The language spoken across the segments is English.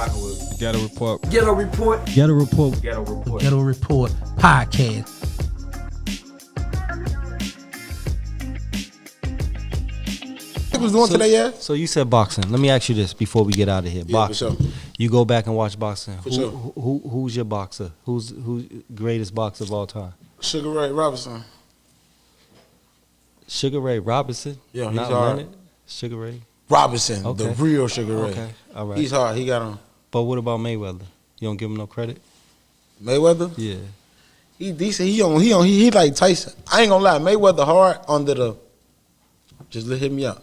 rocking with Ghetto Report. Ghetto Report. Ghetto Report. Ghetto Report. Ghetto Report Podcast. Was doing today, yeah? So you said boxing. Let me ask you this before we get out of here. Yeah, Boxing. for sure. You go back and watch boxing. For sure. Who's your boxer? Who's greatest boxer of all time? Sugar Ray Robinson. Sugar Ray Robinson. Yeah, he's not hard. Leonard. Sugar Ray. Robinson, Okay. the real Sugar Ray. Okay, all right. He's hard. He got him. But what about Mayweather? You don't give him no credit? Mayweather. Yeah. He decent. He like Tyson. I ain't gonna lie. Mayweather hard under the. Just let hit me out.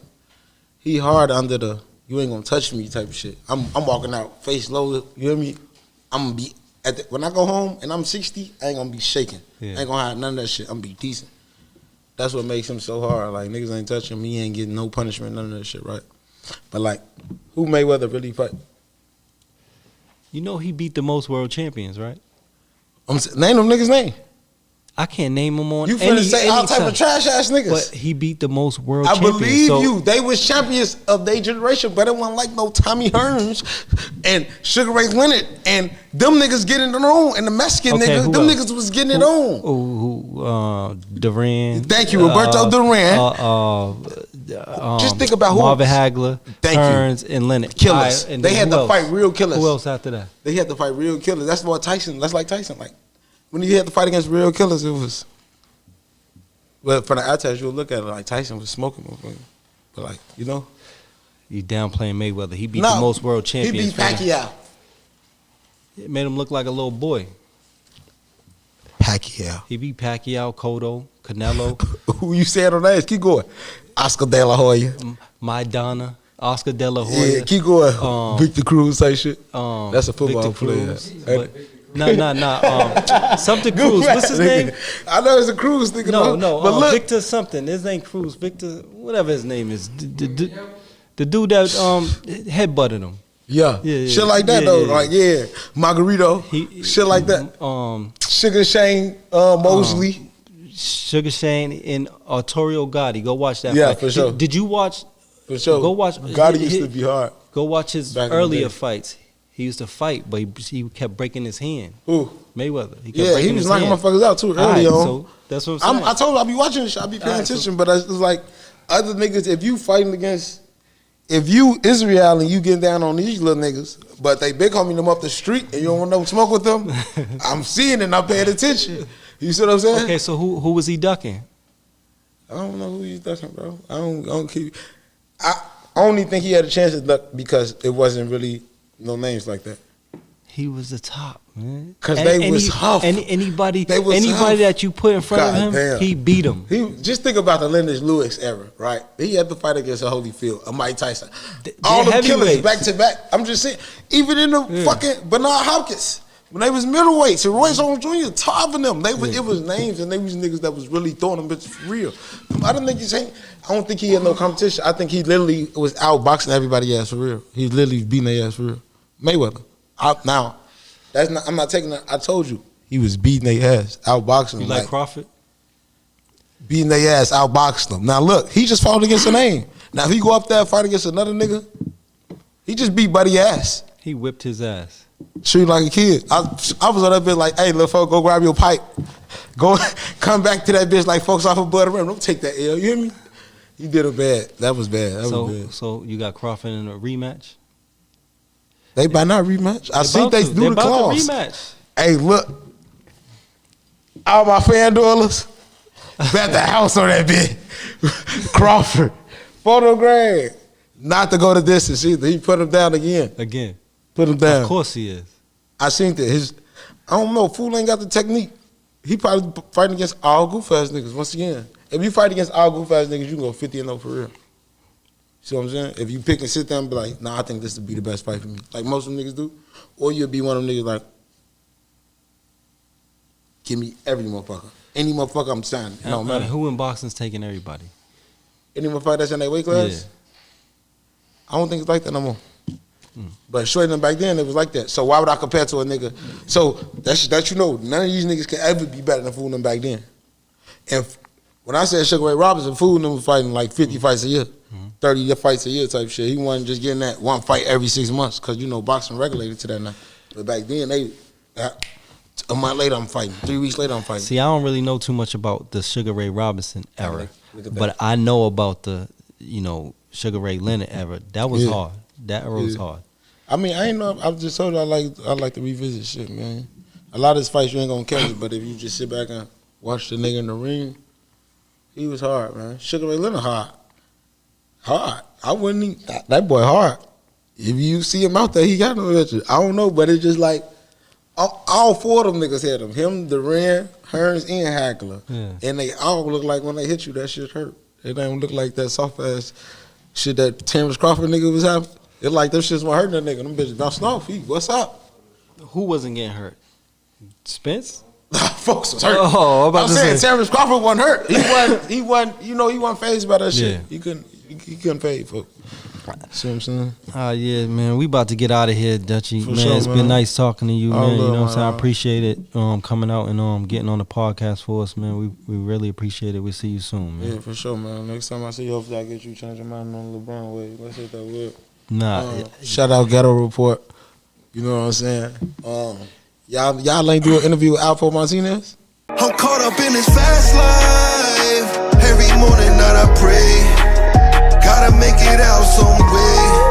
He hard under the. You ain't gonna touch me type of shit. I'm walking out face low. You hear me? I'm gonna be when I go home and I'm 60. I ain't gonna be shaking. Yeah. I ain't gonna have none of that shit. I'm gonna be decent. That's what makes him so hard. Like niggas ain't touching him. He ain't getting no punishment. None of that shit. Right? But like, who Mayweather really fight? You know he beat the most world champions, right? Name them niggas' name. I can't name them on You any finna say all type time. of trash ass niggas. But he beat the most world I champions. believe so you. They was champions of their generation, but it wasn't like no Tommy Hearns and Sugar Ray Leonard and them niggas getting it on. And the Mexican niggas, who them else? niggas was getting it on. Duran. Thank you, Roberto Duran. Just think about who. Marvin Hagler, Thank you. Hearns, and Leonard. Killers. And They then had who to else? fight real killers. Who else after that? They had to fight real killers. That's what Tyson. That's like Tyson. Like when you had to fight against real killers, it was. But from the outside, you'll look at it like Tyson was smoking, motherfucker. But like you know, You downplaying Mayweather. He beat the most world champions. He beat man. Pacquiao. It made him look like a little boy. Pacquiao. He beat Pacquiao, Cotto, Canelo, Who you said on that? Keep going. Oscar De La Hoya. Maidana, Oscar De La Hoya. Yeah, keep going. Victor Cruz type shit. That's a football Victor player. Cruz, but something Cruz. What's his name? I know it's a Cruz thinking No, But look, Victor something. His name Cruz. Victor, whatever his name is. The dude that headbutted him. yeah, Yeah, shit like that yeah, though. yeah. Like Margarito, shit like that. Sugar Shane Mosley. Sugar Shane and Arturo Gotti. Go watch that. Yeah, fight. for sure. Did you watch? For sure. Go watch. Gotti used to be hard. Go watch his Back in the earlier day. fights. He used to fight, but he kept breaking his hand. Who? Mayweather. He kept Yeah, he breaking was his knocking hand. motherfuckers out too early All right, on. So that's what I'm saying. I told you I be watching this shit. I be paying attention, but it's like other niggas. If you fighting against, if you Israel and you getting down on these little niggas, but they big homie them up the street and you don't want no smoke with them, I'm seeing it and I'm paying attention. You see what I'm saying? Okay, so who was he ducking? I don't know who you ducking, bro. I don't keep. I only think he had a chance to duck because it wasn't really no names like that. He was the top, man. 'Cause they was huff. Anybody They was huff. that you put in front of him, Goddamn. he beat him. He just think about the Lennox Lewis era, right? He had to fight against a Holyfield, a Mike Tyson, They're all the killers heavyweights. back to back. I'm just saying, even in the fucking Bernard Hopkins, when they was middleweights, and Royce Owens Jr., top of them, it was names and they was niggas that was really throwing them bitches for real. I don't think he had no competition. I think he literally was outboxing everybody ass for real. He literally beating their ass for real. Mayweather. I'm not taking that. I told you he was beating their ass, outboxing them. You like Crawford? Beating their ass, outboxing them. Now look, he just fought against a name. Now if he go up there and fight against another nigga, he just beat Buddy ass. He whipped his ass. Shoot like a kid. I was on that bitch like, hey, little folk, go grab your pipe. Go, come back to that bitch like folks off of Butter Rim. Don't take that L. You hear me? He did it bad. That was bad. That was bad. So you got Crawford in a rematch? They better not rematch. I think they do the clause. To rematch. Hey, look. All my fan duelers, bet the house on that bitch. Crawford. Photograph. Not to go the distance either. He put him down again. Put him down. Of course he is. I seen that. I don't know. Fool ain't got the technique. He probably fighting against all goof ass niggas. Once again, if you fight against all goof ass niggas, you can go 50-0 for real. See what I'm saying? If you pick and sit down and be like, nah, I think this would be the best fight for me, like most of them niggas do, or you'll be one of them niggas like, give me every motherfucker, any motherfucker I'm signing. It don't matter. Who in boxing's taking everybody? Any motherfucker that's in that weight class. Yeah. I don't think it's like that no more. But straight back then, it was like that. So why would I compare to a nigga? So that you know, none of these niggas can ever be better than fooling them back then. And when I said Sugar Ray Robinson, fooling them was fighting like 50 fights a year. 30 fights a year type shit. He wasn't just getting that one fight every 6 months because, boxing regulated to that now. But back then, a month later, I'm fighting. 3 weeks later, I'm fighting. See, I don't really know too much about the Sugar Ray Robinson era, but I know about the, Sugar Ray Leonard era. That was hard. That era was hard. I mean, I ain't know. I just told you I like to revisit shit, man. A lot of his fights you ain't gonna catch it, but if you just sit back and watch the nigga in the ring, he was hard, man. Sugar Ray Leonard hard. I wouldn't even, that boy hard. If you see him out there, he got no that shit. I don't know, but it's just like all 4 of them niggas had him. Him, Duran, Hearns, and Hackler. Yeah. And they all look like when they hit you, that shit hurt. It don't look like that soft ass shit that Terrence Crawford nigga was having. It like them shits weren't hurting that nigga. Them bitches bouncing off. What's up? Who wasn't getting hurt? Spence? Folks was hurt. Oh, I'm saying Terrence Crawford wasn't hurt. He wasn't phased by that shit. He couldn't fade, folks. See what I'm saying? Yeah, man. We about to get out of here, Dutchie. For man, sure, it's man. been nice talking to you, man. You know what I'm saying? I man. appreciate it coming out and getting on the podcast for us, man. We really appreciate it. We'll see you soon, man. Yeah, for sure, man. Next time I see you, hopefully I get you changing your mind on the LeBron way. Let's hit that word. Nah. Shout out Ghetto Report. You know what I'm saying? Y'all ain't do an interview with Alpo Martinez? I'm caught up in this fast life. Every morning night I pray. Gotta make it out some way.